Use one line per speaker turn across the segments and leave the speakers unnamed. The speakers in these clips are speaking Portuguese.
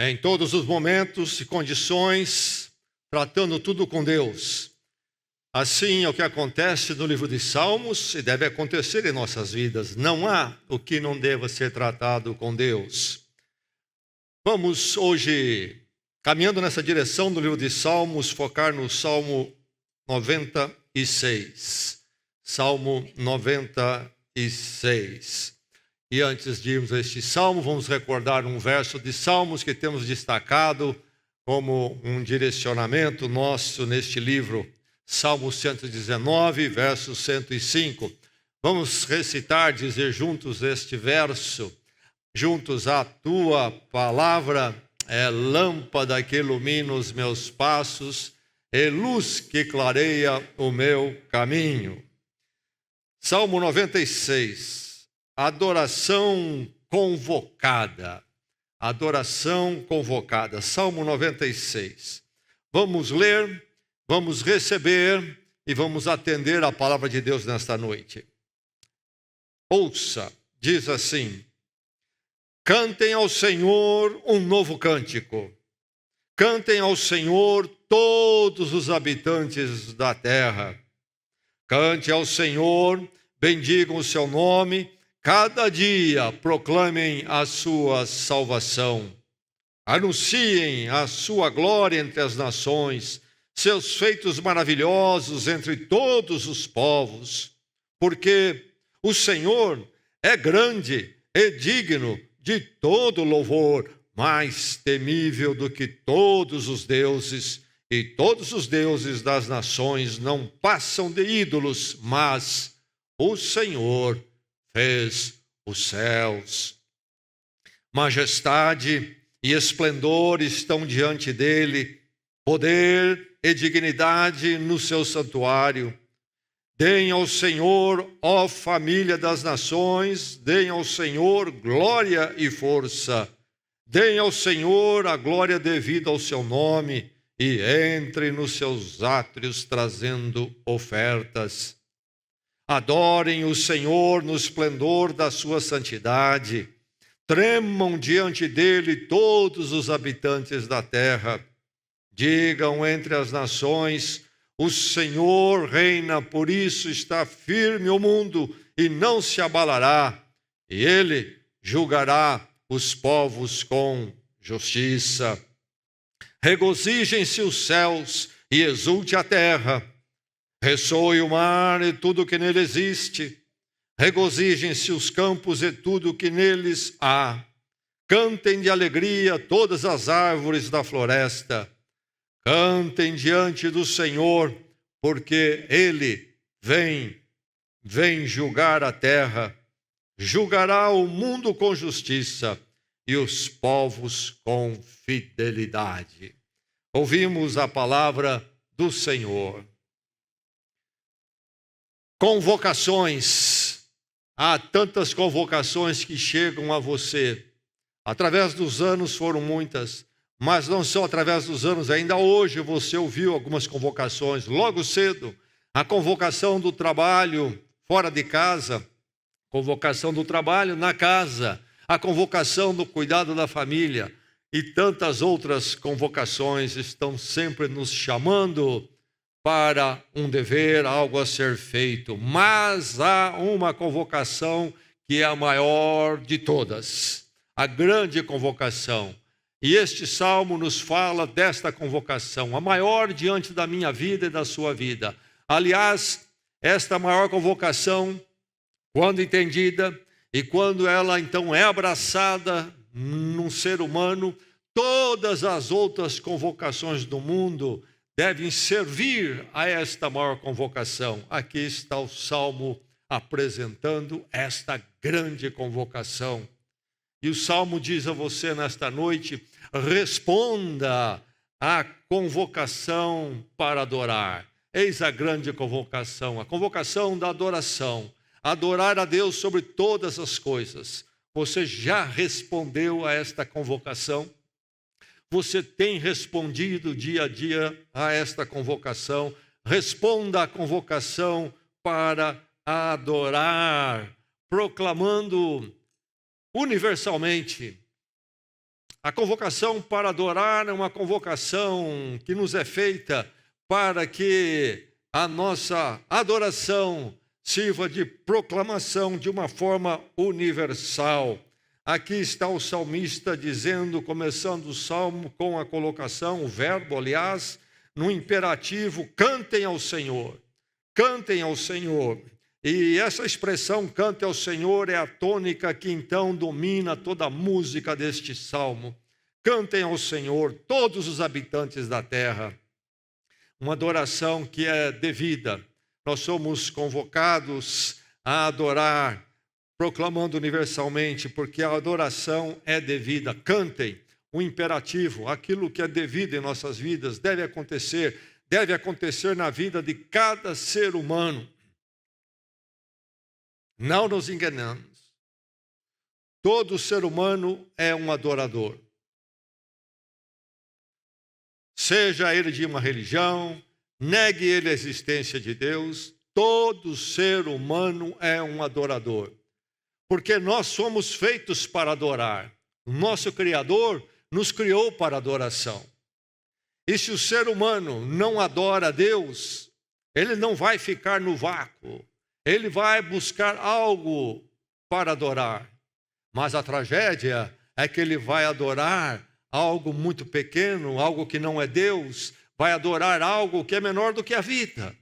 em todos os momentos e condições, tratando tudo com Deus. Assim é o que acontece no livro de Salmos e deve acontecer em nossas vidas. Não há o que não deva ser tratado com Deus. Vamos hoje, caminhando nessa direção do livro de Salmos, focar no Salmo 96. Salmo 96. E antes de irmos a este salmo, vamos recordar um verso de Salmos que temos destacado como um direcionamento nosso neste livro. Salmo 119, verso 105. Vamos recitar, dizer juntos este verso. Juntos, a tua palavra é lâmpada que ilumina os meus passos e luz que clareia o meu caminho. Salmo 96. Adoração convocada. Adoração convocada. Salmo 96. Vamos ler, vamos receber e vamos atender a palavra de Deus nesta noite. Ouça, diz assim: cantem ao Senhor um novo cântico. Cantem ao Senhor todos os habitantes da terra. Cante ao Senhor, bendigam o seu nome. Cada dia proclamem a sua salvação. Anunciem a sua glória entre as nações, seus feitos maravilhosos entre todos os povos. Porque o Senhor é grande e digno de todo louvor, mais temível do que todos os deuses, e todos os deuses das nações não passam de ídolos, mas o Senhor fez os céus. Majestade e esplendor estão diante dele, poder e dignidade no seu santuário. Deem ao Senhor, ó família das nações, deem ao Senhor glória e força. Deem ao Senhor a glória devida ao seu nome e entrem nos seus átrios trazendo ofertas. Adorem o Senhor no esplendor da sua santidade. Tremam diante dele todos os habitantes da terra. Digam entre as nações: o Senhor reina, por isso está firme o mundo e não se abalará. E ele julgará os povos com justiça. Regozijem-se os céus e exulte a terra. Ressoe o mar e tudo que nele existe. Regozijem-se os campos e tudo que neles há. Cantem de alegria todas as árvores da floresta. Cantem diante do Senhor, porque ele vem julgar a terra. Julgará o mundo com justiça e os povos com fidelidade. Ouvimos a palavra do Senhor. Convocações. Há tantas convocações que chegam a você. Através dos anos foram muitas, mas não só através dos anos. Ainda hoje você ouviu algumas convocações. Logo cedo, a convocação do trabalho fora de casa, convocação do trabalho na casa, a convocação do cuidado da família e tantas outras convocações estão sempre nos chamando para um dever, algo a ser feito. Mas há uma convocação que é a maior de todas, a grande convocação. E este salmo nos fala desta convocação, a maior diante da minha vida e da sua vida. Aliás, esta maior convocação, quando entendida e quando ela então é abraçada num ser humano, todas as outras convocações do mundo devem servir a esta maior convocação. Aqui está o Salmo apresentando esta grande convocação. E o Salmo diz a você nesta noite: responda à convocação para adorar. Eis a grande convocação, a convocação da adoração. Adorar a Deus sobre todas as coisas. Você já respondeu a esta convocação? Você tem respondido dia a dia a esta convocação? Responda à convocação para adorar, proclamando universalmente A convocação para adorar é uma convocação que nos é feita para que a nossa adoração sirva de proclamação de uma forma universal. Aqui está o salmista dizendo, começando o salmo com a colocação, o verbo, aliás, no imperativo, cantem ao Senhor. Cantem ao Senhor. E essa expressão, cante ao Senhor, é a tônica que então domina toda a música deste salmo. Cantem ao Senhor, todos os habitantes da terra. Uma adoração que é devida. Nós somos convocados a adorar, proclamando universalmente, porque a adoração é devida. Cantem, o imperativo, aquilo que é devido em nossas vidas, deve acontecer na vida de cada ser humano. Não nos enganamos. Todo ser humano é um adorador. Seja ele de uma religião, negue ele a existência de Deus, todo ser humano é um adorador. Porque nós somos feitos para adorar. O nosso Criador nos criou para adoração. E se o ser humano não adora a Deus, ele não vai ficar no vácuo. Ele vai buscar algo para adorar. Mas a tragédia é que ele vai adorar algo muito pequeno, algo que não é Deus, vai adorar algo que é menor do que a vida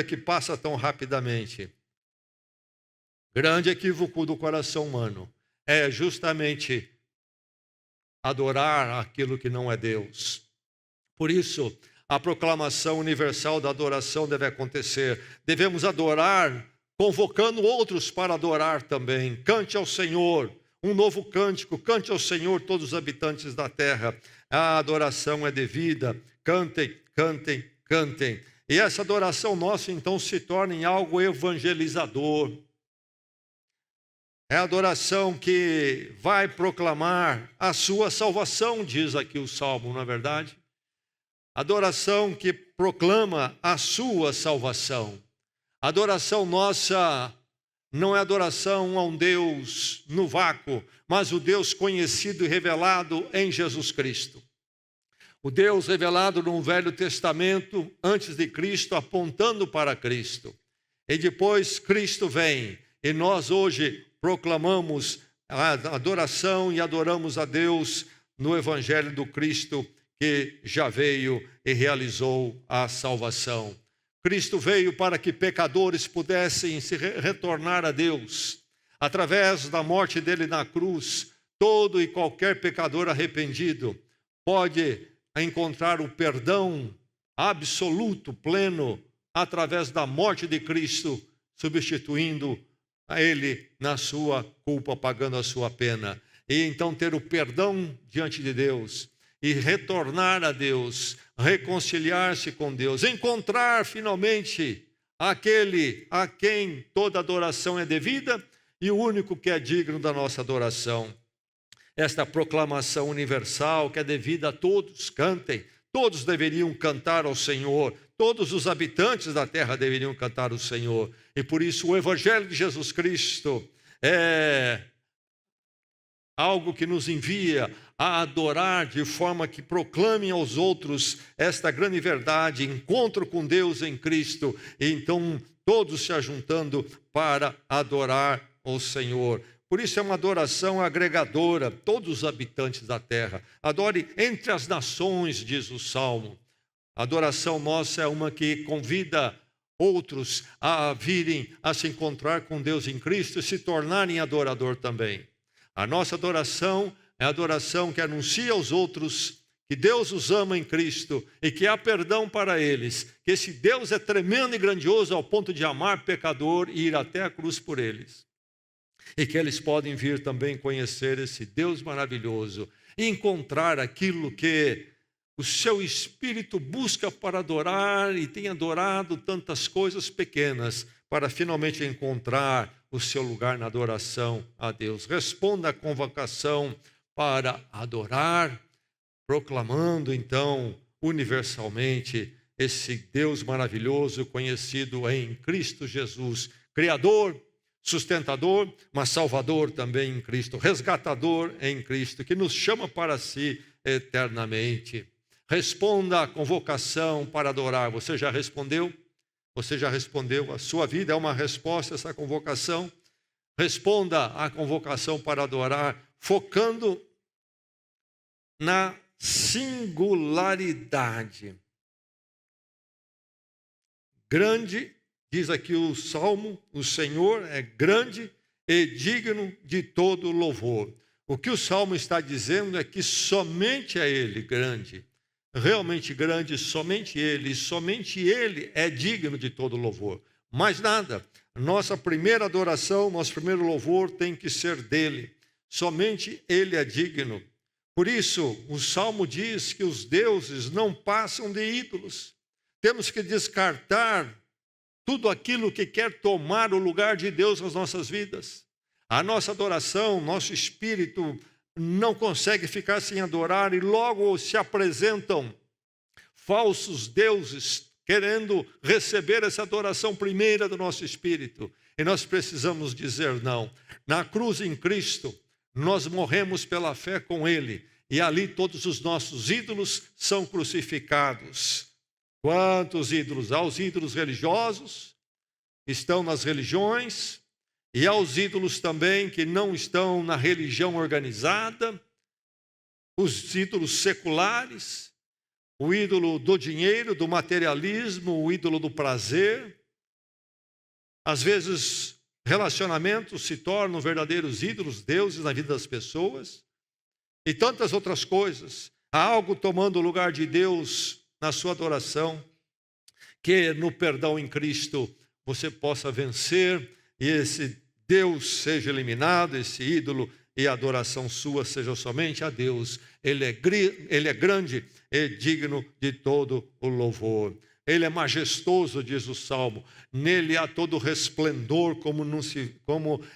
que passa tão rapidamente. Grande equívoco do coração humano é justamente adorar aquilo que não é Deus. Por isso, a proclamação universal da adoração deve acontecer. Devemos adorar, convocando outros para adorar também. Cante ao Senhor um novo cântico, cante ao Senhor todos os habitantes da terra. A adoração é devida. Cantem, cantem, cantem. E essa adoração nossa, então, se torna em algo evangelizador. É a adoração que vai proclamar a sua salvação, diz aqui o Salmo, não é verdade? Adoração que proclama a sua salvação. A adoração nossa não é adoração a um Deus no vácuo, mas o Deus conhecido e revelado em Jesus Cristo. O Deus revelado no Velho Testamento, antes de Cristo, apontando para Cristo. E depois Cristo vem, e nós hoje proclamamos a adoração e adoramos a Deus no Evangelho do Cristo, que já veio e realizou a salvação. Cristo veio para que pecadores pudessem se retornar a Deus. Através da morte dele na cruz, todo e qualquer pecador arrependido pode encontrar o perdão absoluto, pleno, através da morte de Cristo, substituindo a ele na sua culpa, pagando a sua pena. E então ter o perdão diante de Deus e retornar a Deus, reconciliar-se com Deus, encontrar finalmente aquele a quem toda adoração é devida e o único que é digno da nossa adoração. Esta proclamação universal que é devida a todos, cantem, todos deveriam cantar ao Senhor, todos os habitantes da terra deveriam cantar ao Senhor. E por isso o Evangelho de Jesus Cristo é algo que nos envia a adorar de forma que proclame aos outros esta grande verdade, encontro com Deus em Cristo, e então todos se ajuntando para adorar o Senhor. Por isso é uma adoração agregadora, todos os habitantes da terra. Adore entre as nações, diz o Salmo. A adoração nossa é uma que convida outros a virem a se encontrar com Deus em Cristo e se tornarem adorador também. A nossa adoração é a adoração que anuncia aos outros que Deus os ama em Cristo e que há perdão para eles, que esse Deus é tremendo e grandioso ao ponto de amar pecador e ir até a cruz por eles. E que eles podem vir também conhecer esse Deus maravilhoso e encontrar aquilo que o seu espírito busca para adorar e tem adorado tantas coisas pequenas para finalmente encontrar o seu lugar na adoração a Deus. Responda à convocação para adorar, proclamando então universalmente esse Deus maravilhoso conhecido em Cristo Jesus, Criador, sustentador, mas salvador também em Cristo, resgatador em Cristo, que nos chama para si eternamente. Responda à convocação para adorar. Você já respondeu? Você já respondeu? A sua vida é uma resposta a essa convocação? Responda à convocação para adorar, focando na singularidade. Grande, diz aqui o Salmo, o Senhor é grande e digno de todo louvor. O que o Salmo está dizendo é que somente é Ele grande, realmente grande, somente Ele é digno de todo louvor. Mais nada, nossa primeira adoração, nosso primeiro louvor tem que ser dEle, somente Ele é digno. Por isso, o Salmo diz que os deuses não passam de ídolos. Temos que descartar tudo aquilo que quer tomar o lugar de Deus nas nossas vidas. A nossa adoração, nosso espírito não consegue ficar sem adorar e logo se apresentam falsos deuses querendo receber essa adoração primeira do nosso espírito. E nós precisamos dizer não. Na cruz em Cristo, nós morremos pela fé com Ele e ali todos os nossos ídolos são crucificados. Quantos ídolos? Há os ídolos religiosos, que estão nas religiões, e há os ídolos também que não estão na religião organizada, os ídolos seculares, o ídolo do dinheiro, do materialismo, o ídolo do prazer. Às vezes, relacionamentos se tornam verdadeiros ídolos, deuses na vida das pessoas, e tantas outras coisas. Há algo tomando o lugar de Deus na sua adoração, que no perdão em Cristo você possa vencer e esse Deus seja eliminado, esse ídolo, e a adoração sua seja somente a Deus. Ele é grande e digno de todo o louvor. Ele é majestoso, diz o Salmo. Nele há todo resplendor como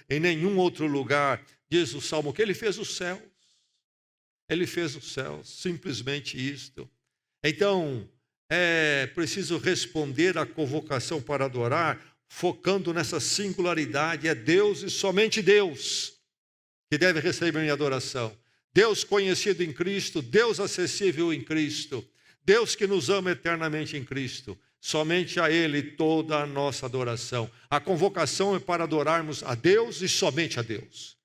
em nenhum outro lugar. Diz o Salmo que ele fez os céus. Ele fez os céus, simplesmente isto. Então, é preciso responder à convocação para adorar, focando nessa singularidade. É Deus e somente Deus que deve receber minha adoração. Deus conhecido em Cristo, Deus acessível em Cristo, Deus que nos ama eternamente em Cristo. Somente a Ele toda a nossa adoração. A convocação é para adorarmos a Deus e somente a Deus.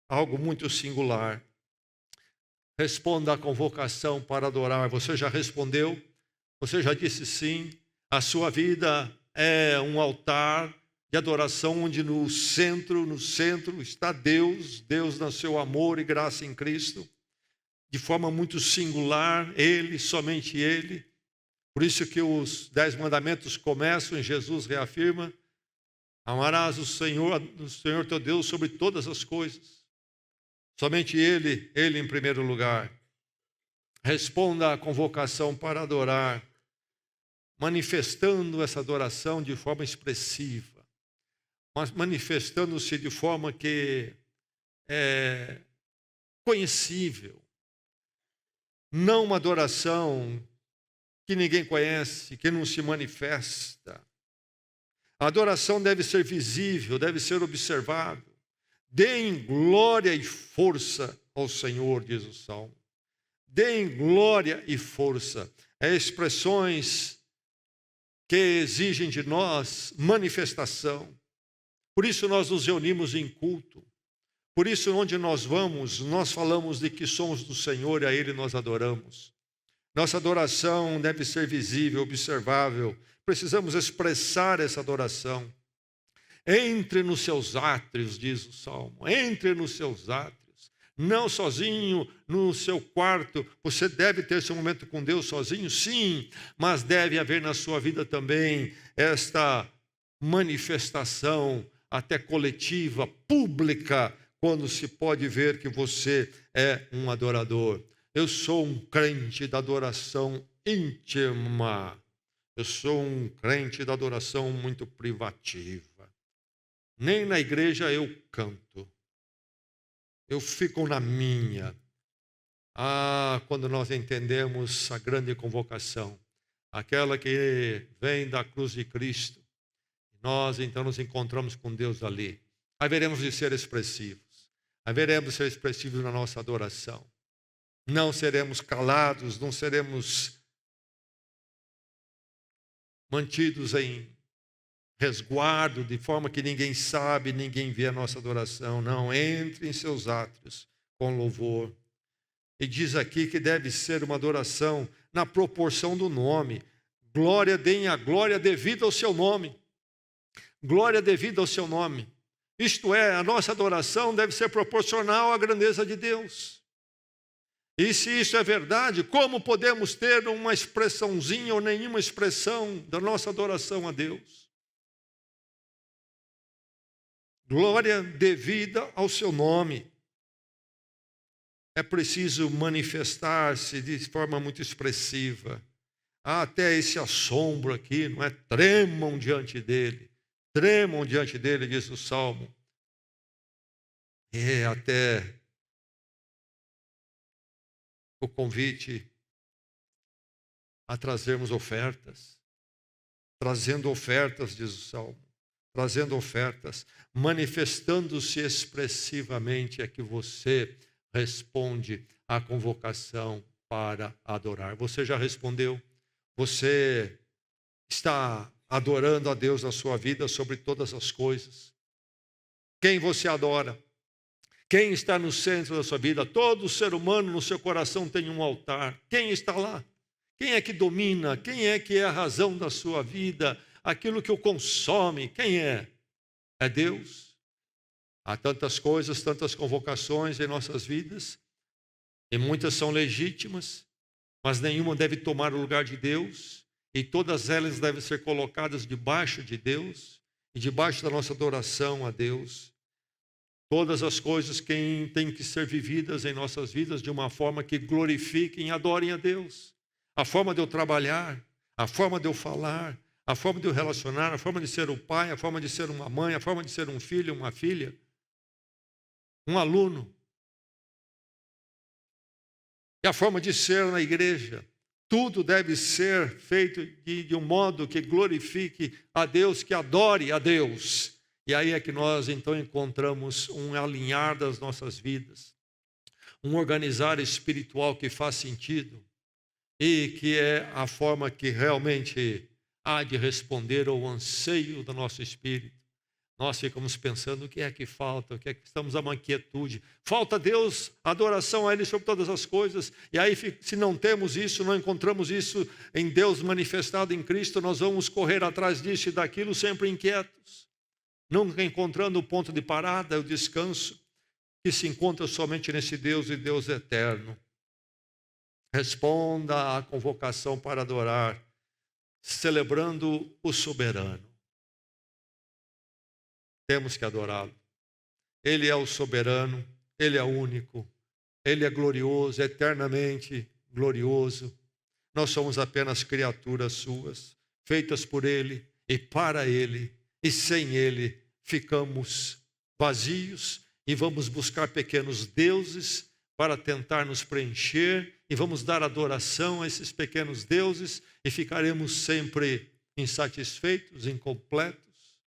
Algo muito singular. Responda à convocação para adorar. Você já respondeu? Você já disse sim? A sua vida é um altar de adoração onde no centro está Deus, Deus no seu amor e graça em Cristo, de forma muito singular, Ele, somente Ele. Por isso que os 10 mandamentos começam e Jesus reafirma: amarás o Senhor teu Deus sobre todas as coisas. Somente Ele em primeiro lugar. Responda à convocação para adorar, manifestando essa adoração de forma expressiva, mas manifestando-se de forma que é conhecível. Não uma adoração que ninguém conhece, que não se manifesta. A adoração deve ser visível, deve ser observável. Deem glória e força ao Senhor, diz o Salmo. Deem glória e força. É expressões que exigem de nós manifestação. Por isso nós nos reunimos em culto. Por isso, onde nós vamos, nós falamos de que somos do Senhor e a Ele nós adoramos. Nossa adoração deve ser visível, observável. Precisamos expressar essa adoração. Entre nos seus átrios, diz o Salmo. Entre nos seus átrios. Não sozinho no seu quarto. Você deve ter seu momento com Deus sozinho, sim. Mas deve haver na sua vida também esta manifestação até coletiva, pública, quando se pode ver que você é um adorador. Eu sou um crente da adoração íntima. Eu sou um crente da adoração muito privativa. Nem na igreja eu canto. Eu fico na minha. Quando nós entendemos a grande convocação, aquela que vem da cruz de Cristo, nós então nos encontramos com Deus ali. haveremos de ser expressivos. Haveremos de ser expressivos na nossa adoração. Não seremos calados, não seremos mantidos em resguardo, de forma que ninguém sabe, ninguém vê a nossa adoração. Não, entre em seus átrios com louvor. E diz aqui que deve ser uma adoração na proporção do nome. Glória, deem a glória devida ao seu nome. Glória devida ao seu nome. Isto é, a nossa adoração deve ser proporcional à grandeza de Deus. E se isso é verdade, como podemos ter uma expressãozinha ou nenhuma expressão da nossa adoração a Deus? Glória devida ao seu nome. É preciso manifestar-se de forma muito expressiva. Há até esse assombro aqui, não é? Tremam diante dele. Tremam diante dele, diz o Salmo. É até o convite a trazermos ofertas. Trazendo ofertas, diz o Salmo. Trazendo ofertas. Manifestando-se expressivamente é que você responde à convocação para adorar. Você já respondeu? Você está adorando a Deus na sua vida sobre todas as coisas? Quem você adora? Quem está no centro da sua vida? Todo ser humano no seu coração tem um altar. Quem está lá? Quem é que domina? Quem é que é a razão da sua vida? Aquilo que o consome? Quem é? É Deus. Há tantas coisas, tantas convocações em nossas vidas, e muitas são legítimas, mas nenhuma deve tomar o lugar de Deus, e todas elas devem ser colocadas debaixo de Deus, e debaixo da nossa adoração a Deus. Todas as coisas que têm que ser vividas em nossas vidas de uma forma que glorifiquem e adorem a Deus. A forma de eu trabalhar, a forma de eu falar, a forma de eu relacionar, a forma de ser o pai, a forma de ser uma mãe, a forma de ser um filho, uma filha, um aluno, e a forma de ser na igreja. Tudo deve ser feito de um modo que glorifique a Deus, que adore a Deus. E aí é que nós então encontramos um alinhar das nossas vidas, um organizar espiritual que faz sentido e que é a forma que realmente há de responder ao anseio do nosso espírito. Nós ficamos pensando o que é que falta, o que é que estamos a uma inquietude. Falta a Deus, adoração a Ele sobre todas as coisas. E aí, se não temos isso, não encontramos isso em Deus manifestado em Cristo, nós vamos correr atrás disso e daquilo sempre inquietos. Nunca encontrando o ponto de parada, o descanso, que se encontra somente nesse Deus e Deus eterno. Responda à convocação para adorar, celebrando o soberano. Temos que adorá-lo. Ele é o soberano, Ele é único, Ele é glorioso, eternamente glorioso. Nós somos apenas criaturas suas, feitas por Ele e para Ele, e sem Ele ficamos vazios e vamos buscar pequenos deuses para tentar nos preencher e vamos dar adoração a esses pequenos deuses e ficaremos sempre insatisfeitos, incompletos,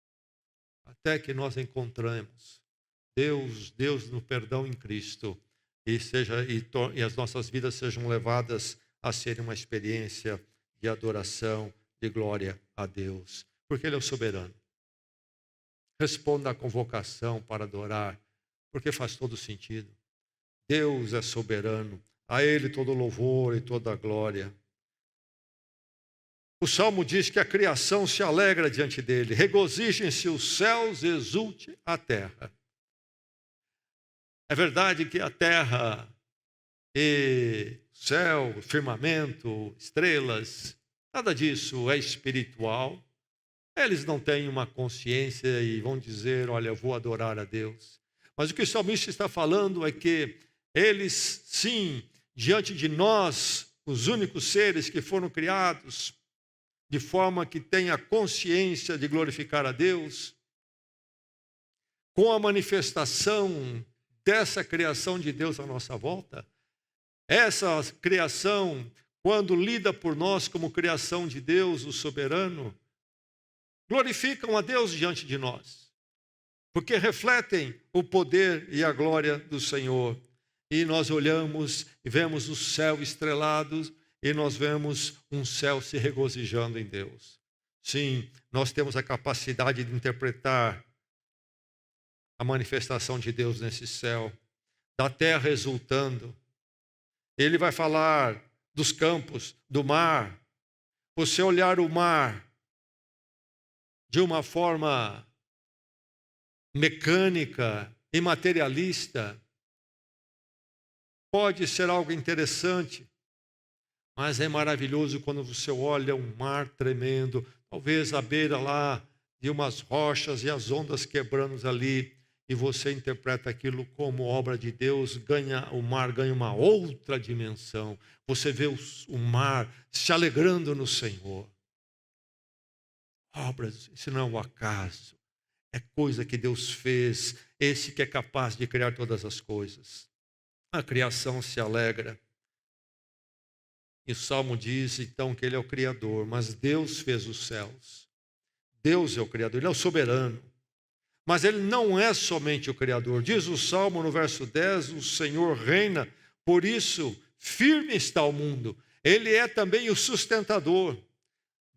até que nós encontremos Deus no perdão em Cristo e as nossas vidas sejam levadas a serem uma experiência de adoração, de glória a Deus, porque Ele é o soberano. Responda à convocação para adorar, porque faz todo sentido. Deus é soberano, a Ele todo louvor e toda glória. O Salmo diz que a criação se alegra diante dele, regozijem-se os céus, exulte a terra. É verdade que a terra e céu, firmamento, estrelas, nada disso é espiritual. Eles não têm uma consciência e vão dizer, olha, eu vou adorar a Deus. Mas o que o salmista está falando é que eles, sim, diante de nós, os únicos seres que foram criados, de forma que tenha consciência de glorificar a Deus, com a manifestação dessa criação de Deus à nossa volta, essa criação, quando lida por nós como criação de Deus, o soberano, glorificam a Deus diante de nós. porque refletem o poder e a glória do Senhor. E nós olhamos e vemos o céu estrelado e nós vemos um céu se regozijando em Deus. Sim, nós temos a capacidade de interpretar a manifestação de Deus nesse céu, da terra exultando. Ele vai falar dos campos, do mar. Você olhar o mar de uma forma mecânica e materialista pode ser algo interessante, mas é maravilhoso quando você olha um mar tremendo, talvez à beira lá de umas rochas e as ondas quebrando ali, e você interpreta aquilo como obra de Deus, o mar ganha uma outra dimensão. Você vê o mar se alegrando no Senhor. Obras, isso não é um acaso, é coisa que Deus fez, esse que é capaz de criar todas as coisas. A criação se alegra. E o Salmo diz, então, que Ele é o Criador, mas Deus fez os céus. Deus é o Criador, Ele é o soberano. Mas Ele não é somente o Criador. Diz o Salmo no verso 10, o Senhor reina, por isso firme está o mundo. Ele é também o sustentador.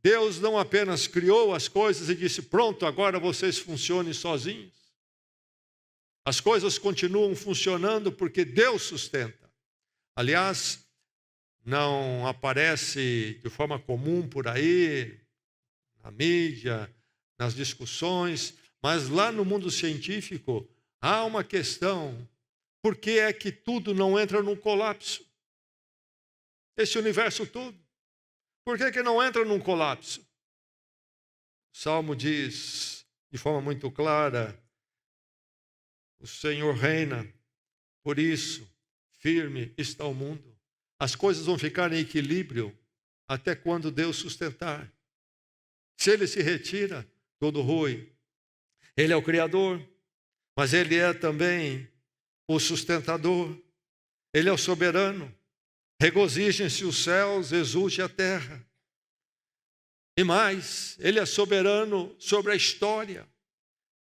Deus não apenas criou as coisas e disse, pronto, agora vocês funcionem sozinhos. As coisas continuam funcionando porque Deus sustenta. Aliás, não aparece de forma comum por aí, na mídia, nas discussões, mas lá no mundo científico há uma questão: por que é que tudo não entra num colapso? Esse universo todo, por que não entra num colapso? O Salmo diz de forma muito clara, o Senhor reina, por isso firme está o mundo. As coisas vão ficar em equilíbrio até quando Deus sustentar. Se Ele se retira, todo rui. Ele é o Criador, mas Ele é também o sustentador. Ele é o soberano. Regozijem-se os céus, exulte a terra. E mais, Ele é soberano sobre a história.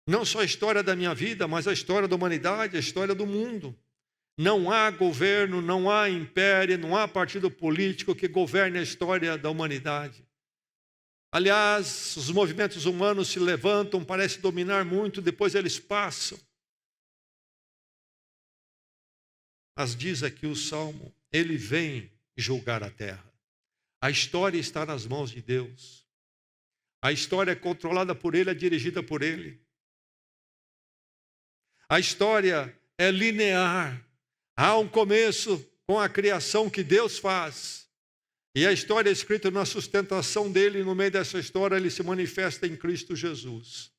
Não só a história da minha vida, mas a história da humanidade, a história do mundo. Não há governo, não há império, não há partido político que governe a história da humanidade. Aliás, os movimentos humanos se levantam, parecem dominar muito, depois eles passam. Mas diz aqui o Salmo, Ele vem julgar a terra. A história está nas mãos de Deus. A história é controlada por Ele, é dirigida por Ele. A história é linear. Há um começo com a criação que Deus faz. E a história é escrita na sustentação dele, e no meio dessa história ele se manifesta em Cristo Jesus.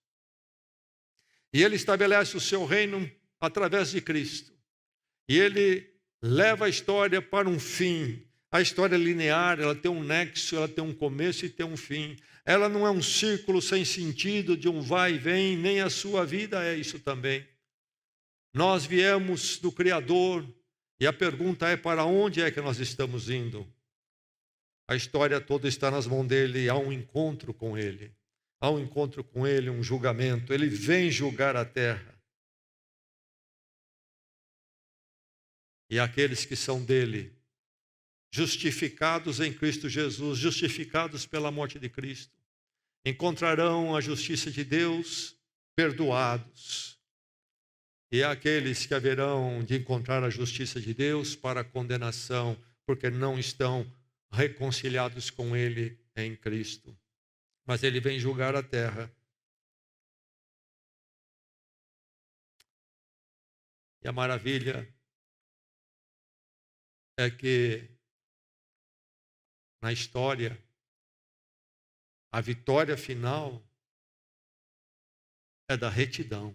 E ele estabelece o seu reino através de Cristo. E ele leva a história para um fim. A história é linear, ela tem um nexo, ela tem um começo e tem um fim. Ela não é um círculo sem sentido de um vai e vem, nem a sua vida é isso também. Nós viemos do Criador e a pergunta é: para onde é que nós estamos indo? A história toda está nas mãos dele, há um encontro com ele. Há um encontro com ele, um julgamento. Ele vem julgar a terra. E aqueles que são dele, justificados em Cristo Jesus, justificados pela morte de Cristo, encontrarão a justiça de Deus, perdoados. E aqueles que haverão de encontrar a justiça de Deus para a condenação, porque não estão reconciliados com Ele em Cristo. Mas Ele vem julgar a terra. E a maravilha é que na história, a vitória final é da retidão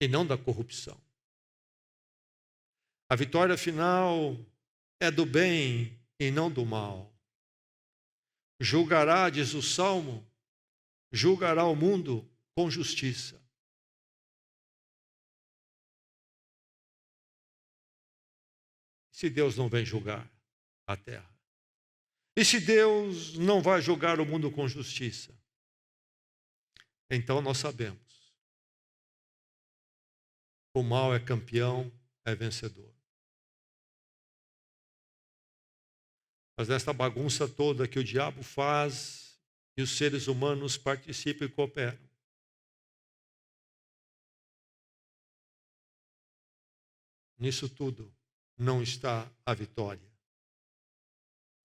e não da corrupção. A vitória final é do bem e não do mal. Julgará, diz o Salmo, julgará o mundo com justiça. Se Deus não vem julgar a terra? E se Deus não vai julgar o mundo com justiça? então nós sabemos. O mal é campeão, é vencedor. Mas nesta bagunça toda que o diabo faz e os seres humanos participam e cooperam, nisso tudo não está a vitória.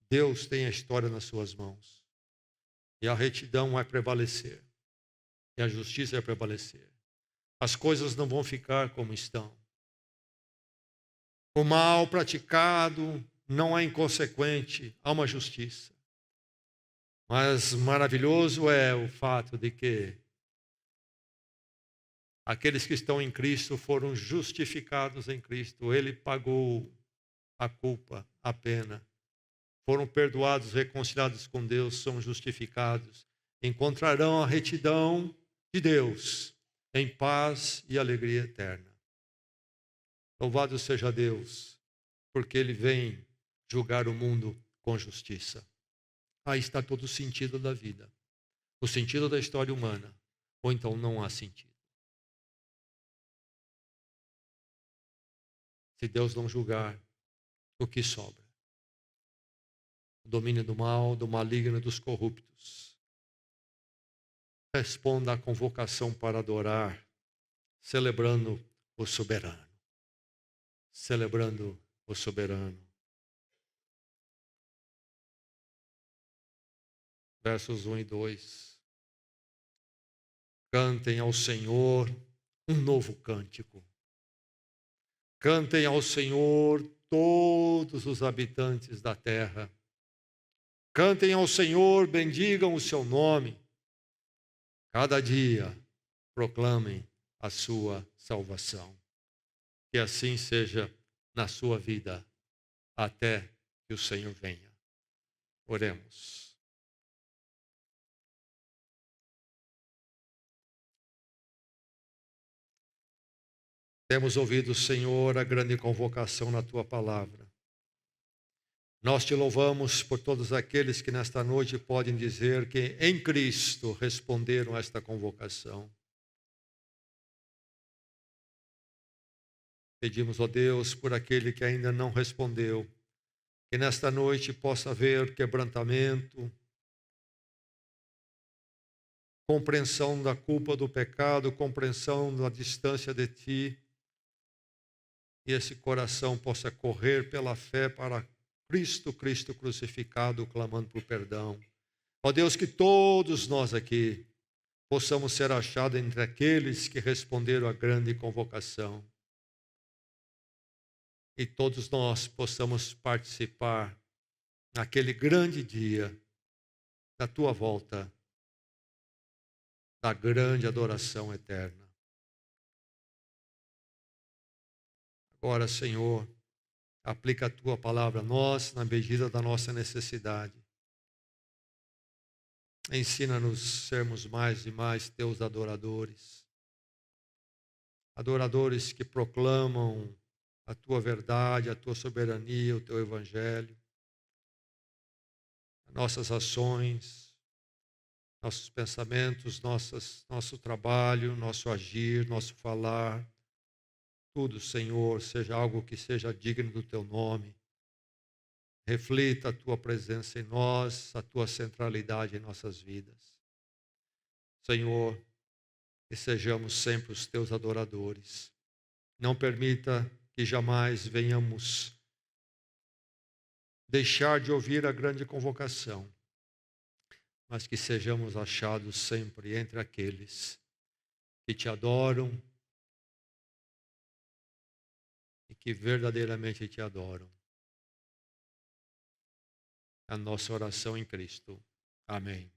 Deus tem a história nas suas mãos. E a retidão vai prevalecer. E a justiça vai prevalecer. As coisas não vão ficar como estão. O mal praticado não é inconsequente, há uma justiça. Mas maravilhoso é o fato de que aqueles que estão em Cristo foram justificados em Cristo. Ele pagou a culpa, a pena. Foram perdoados, reconciliados com Deus, são justificados. Encontrarão a retidão de Deus em paz e alegria eterna. Louvado seja Deus, porque Ele vem julgar o mundo com justiça. Aí está todo o sentido da vida. O sentido da história humana. Ou então não há sentido. Se Deus não julgar, o que sobra? O domínio do mal, do maligno e dos corruptos. Responda à convocação para adorar, celebrando o soberano. Celebrando o soberano. Versos 1 e 2. Cantem ao Senhor um novo cântico. Cantem ao Senhor todos os habitantes da terra. Cantem ao Senhor, bendigam o seu nome. Cada dia proclamem a sua salvação. Que assim seja na sua vida, até que o Senhor venha. Oremos. Temos ouvido, Senhor, a grande convocação na Tua palavra. Nós te louvamos por todos aqueles que nesta noite podem dizer que em Cristo responderam a esta convocação. Pedimos, ó Deus, por aquele que ainda não respondeu, que nesta noite possa haver quebrantamento, compreensão da culpa do pecado, compreensão da distância de Ti, e esse coração possa correr pela fé para Cristo crucificado, clamando por perdão. Ó Deus, que todos nós aqui possamos ser achados entre aqueles que responderam à grande convocação. E todos nós possamos participar naquele grande dia da Tua volta, da grande adoração eterna. Agora, Senhor, aplica a Tua palavra a nós na medida da nossa necessidade. Ensina-nos a sermos mais e mais Teus adoradores. Adoradores que proclamam a Tua verdade, a Tua soberania, o Teu evangelho. Nossas ações, nossos pensamentos, nosso trabalho, nosso agir, nosso falar. Tudo, Senhor, seja algo que seja digno do Teu nome. Reflita a Tua presença em nós, a Tua centralidade em nossas vidas. Senhor, que sejamos sempre os Teus adoradores. Não permita que jamais venhamos deixar de ouvir a grande convocação, mas que sejamos achados sempre entre aqueles que Te adoram e que verdadeiramente Te adoram. A nossa oração em Cristo. Amém.